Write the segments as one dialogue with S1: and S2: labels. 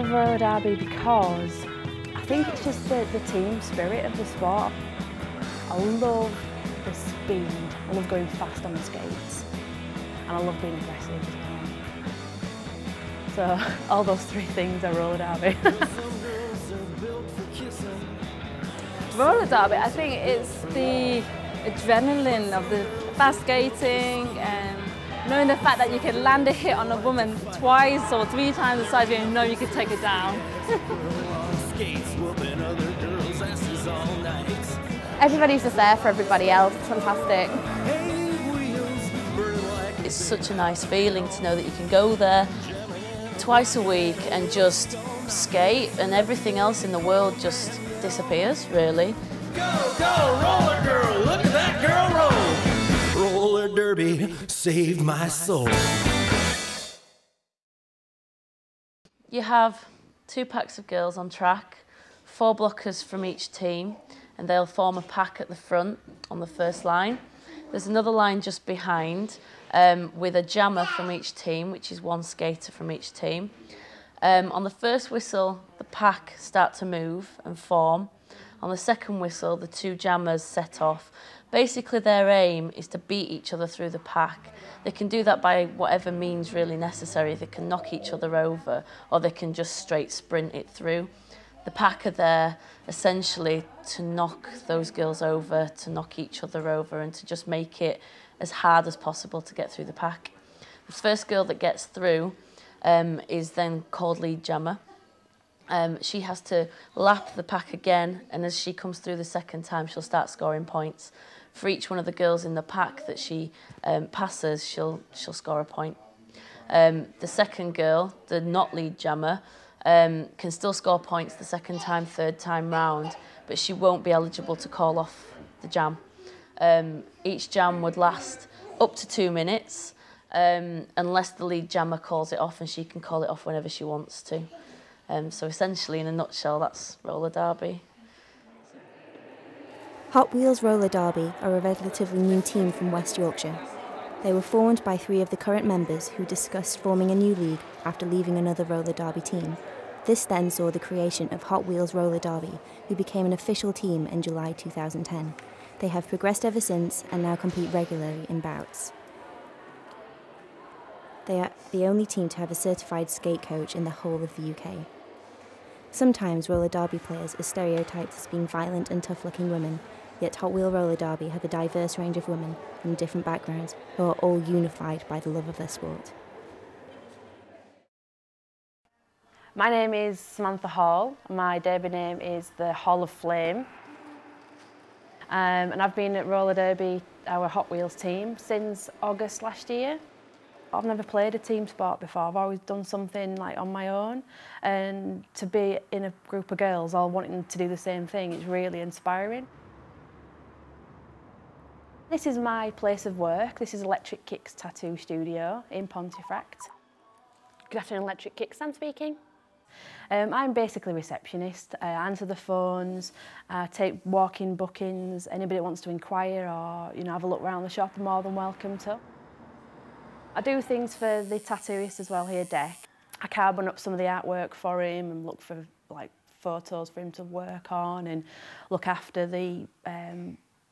S1: love roller derby because I think it's just the team spirit of the sport. I love the speed, I love going fast on the skates, and I love being aggressive as well. So all those three things are roller derby.
S2: Roller derby, I think it's the adrenaline of the fast skating and knowing the fact that you can land a hit on a woman twice or three times the size and you know you could take her down.
S3: Everybody's just there for everybody else, it's fantastic.
S4: It's such a nice feeling to know that you can go there twice a week and just skate and everything else in the world just disappears, really.
S5: Go, go, roller girl, look at that girl roll. Roller derby saved my soul.
S4: You have 2 packs of girls on track, 4 blockers from each team, and they'll form a pack at the front on the first line. There's another line just behind with a jammer from each team, which is 1 skater from each team. On the first whistle, the pack start to move and form. On the second whistle, the 2 jammers set off. Basically, their aim is to beat each other through the pack. They can do that by whatever means really necessary. They can knock each other over, or they can just straight sprint it through. The pack are there essentially to knock those girls over, to knock each other over, and to just make it as hard as possible to get through the pack. The first girl that gets through is then called lead jammer. She has to lap the pack again, and as she comes through the second time, she'll start scoring points. For each one of the girls in the pack that she passes, she'll score a point. The second girl, the not lead jammer, can still score points the second time, third time round, but she won't be eligible to call off the jam. Each jam would last up to 2 minutes, unless the lead jammer calls it off, and she can call it off whenever she wants to. So essentially, in a nutshell, that's roller derby.
S6: Hot Wheels Roller Derby are a relatively new team from West Yorkshire. They were formed by 3 of the current members who discussed forming a new league after leaving another roller derby team. This then saw the creation of Hot Wheels Roller Derby, who became an official team in July 2010. They have progressed ever since and now compete regularly in bouts. They are the only team to have a certified skate coach in the whole of the UK. Sometimes roller derby players are stereotyped as being violent and tough-looking women, yet Hot Wheel Roller Derby have a diverse range of women from different backgrounds who are all unified by the love of their sport.
S1: My name is Samantha Hall. My derby name is the Hall of Flame. And I've been at roller derby, our Hot Wheels team, since August last year. I've never played a team sport before. I've always done something like on my own, and to be in a group of girls all wanting to do the same thing is really inspiring. This is my place of work. This is Electric Kicks Tattoo Studio in Pontefract. Good afternoon, Electric Kicks, Sam speaking. I'm basically a receptionist. I answer the phones, take walk-in bookings. Anybody that wants to inquire or have a look around the shop are more than welcome to. I do things for the tattooist as well here, Deck. I carbon up some of the artwork for him and look for photos for him to work on and look after the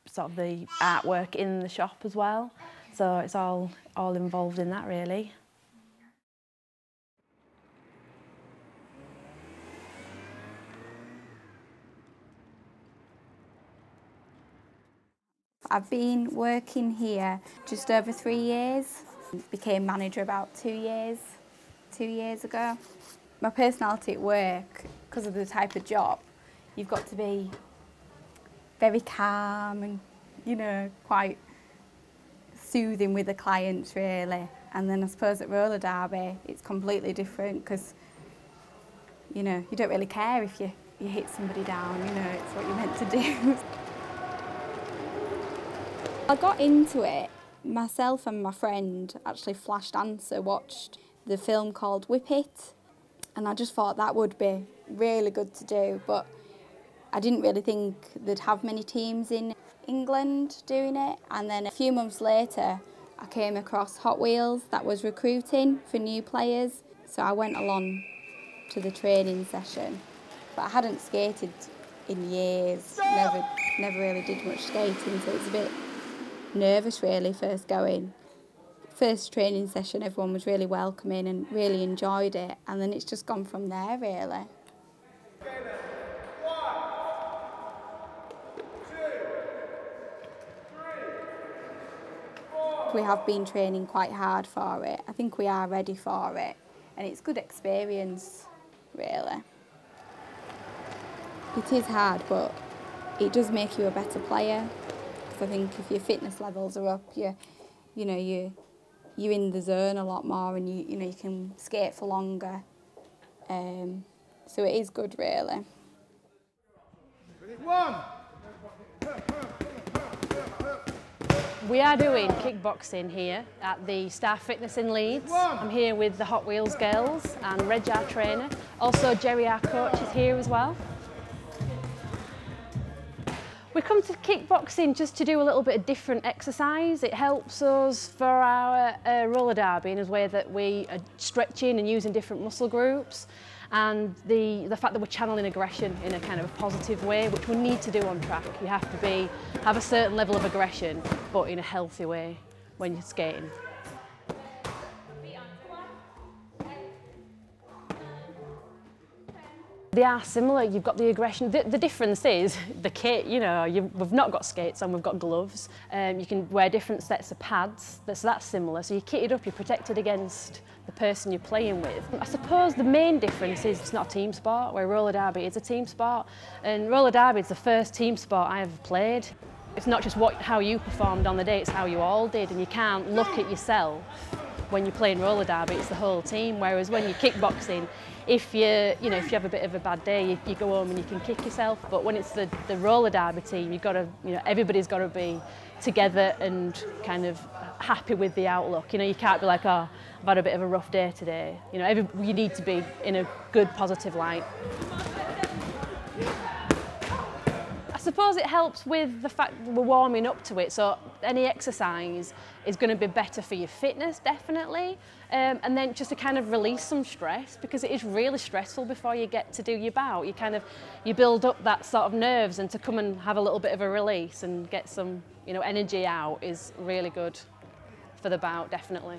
S1: sort of the artwork in the shop as well. So it's all involved in that really.
S3: I've been working here just over 3 years. Became manager about 2 years ago. My personality at work, because of the type of job, you've got to be very calm and, quite soothing with the clients really. And then I suppose at roller derby, it's completely different because, you don't really care if you hit somebody down, it's what you're meant to do. I got into it, myself and my friend actually Flash Dancer watched the film called Whip It, and I just thought that would be really good to do, but I didn't really think they'd have many teams in England doing it. And then a few months later I came across Hot Wheels that was recruiting for new players, so I went along to the training session, but I hadn't skated in years, never really did much skating, so it was a bit nervous really first going. First training session, everyone was really welcoming and really enjoyed it, and then it's just gone from there really. We have been training quite hard for it. I think we are ready for it, and it's good experience really. It is hard, but it does make you a better player, because I think if your fitness levels are up, you're in the zone a lot more, and you can skate for longer. So it is good really.
S1: We are doing kickboxing here at the Star Fitness in Leeds. I'm here with the Hot Wheels girls and Reg, our trainer. Also Jerry, our coach, is here as well. We come to kickboxing just to do a little bit of different exercise. It helps us for our roller derby in a way that we are stretching and using different muscle groups, and the fact that we're channeling aggression in a kind of a positive way, which we need to do on track. You have to have a certain level of aggression, but in a healthy way when you're skating. They are similar. You've got the aggression. The difference is the kit. We've not got skates on, we've got gloves. You can wear different sets of pads, so that's similar. So you're kitted up, you're protected against the person you're playing with. I suppose the main difference is it's not a team sport, where roller derby is a team sport. And roller derby is the first team sport I ever played. It's not just how you performed on the day, it's how you all did, and you can't look at yourself when you're playing roller derby, it's the whole team. Whereas when you're kickboxing, if you have a bit of a bad day, you go home and you can kick yourself. But when it's the roller derby team, everybody's got to be together and kind of happy with the outlook. You can't be like, oh, I've had a bit of a rough day today. You need to be in a good, positive light. I suppose it helps with the fact that we're warming up to it, so any exercise is going to be better for your fitness, definitely, and then just to kind of release some stress, because it is really stressful before you get to do your bout. You build up that sort of nerves, and to come and have a little bit of a release and get some energy out is really good for the bout, definitely.